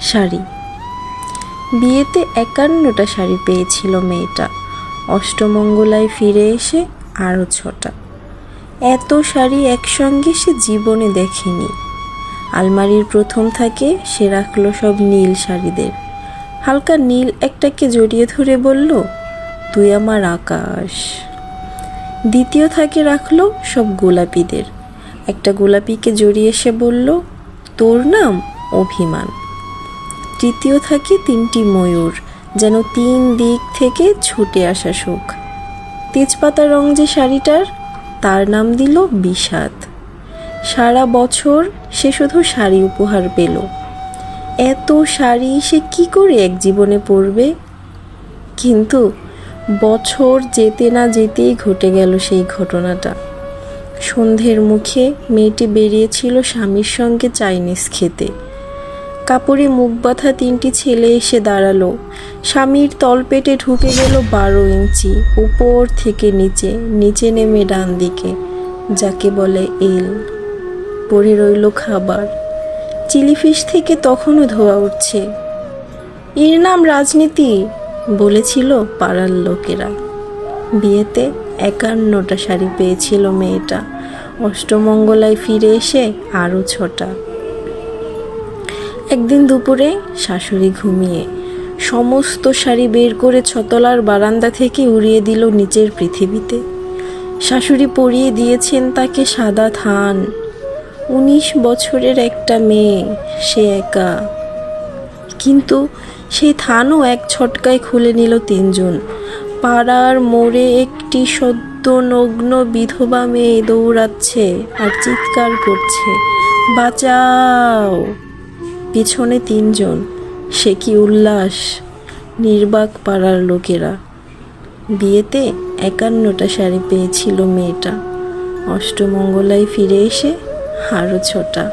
শাড়ি। বিয়েতে 51টা শাড়ি পেয়েছিল মেয়েটা। অষ্টমঙ্গলায় ফিরে এসে আরও 6টা। এত শাড়ি একসঙ্গে সে জীবনে দেখেনি। আলমারির প্রথম থাকে সে রাখলো সব নীল শাড়িদের। হালকা নীল একটাকে জড়িয়ে ধরে বলল, তুই আমার আকাশ। দ্বিতীয় থাকে রাখলো সব গোলাপিদের। একটা গোলাপিকে জড়িয়ে সে বলল, তোর নাম অভিমান। তৃতীয় থাকে 3টি ময়ূর, যেন 3 দিক থেকে ছুটে আসা সুখ। তেজপাতা রং যে শাড়িটার, তার নাম দিল বিষাদ। সারা বছর সে শুধু শাড়ি উপহার পেল। এত শাড়ি সে কি করে এক জীবনে পরবে? কিন্তু বছর যেতে না যেতেই ঘটে গেল সেই ঘটনাটা। সন্ধ্যের মুখে মেয়েটি বেরিয়েছিল স্বামীর সঙ্গে চাইনিজ খেতে। কাপড়ে মুখ বাঁধা 3টি ছেলে এসে দাঁড়ালো। স্বামীর তলপেটে ঢুকে গেল 12 ইঞ্চি, উপর থেকে নিচে, নিচে নেমে ডান দিকে, যাকে বলে এল। পড়ে রইল খাবার। চিলিফিশ থেকে তখনও ধোয়া উঠছে। এর নাম রাজনীতি, বলেছিল পাড়ার লোকেরা। বিয়েতে 51টা শাড়ি পেয়েছিল মেয়েটা। অষ্টমঙ্গলায় ফিরে এসে আরও 6টা। একদিন দুপুরে শাশুড়ি ঘুমিয়ে সমস্ত শাড়ি বের করে 6তলার বারান্দা থেকে উড়িয়ে দিল নিচের পৃথিবীতে। শাশুড়ি পরিয়ে দিয়েছেন তাকে সাদা থান। 19 বছরের একটা মেয়ে, সে একা। কিন্তু সেই থানও এক ছটকায় খুলে নিল 3 জন। পাড়ার মোড়ে একটি সদ্য নগ্ন বিধবা মেয়ে দৌড়াচ্ছে আর চিৎকার করছে, বাঁচাও। পিছনে 3 জন। সে কি উল্লাস! নির্বাক পাড়ার লোকেরা। বিয়েতে 51টা শাড়ি পেয়েছিল মেয়েটা। অষ্টমঙ্গলায় ফিরে এসে আরও 6টা।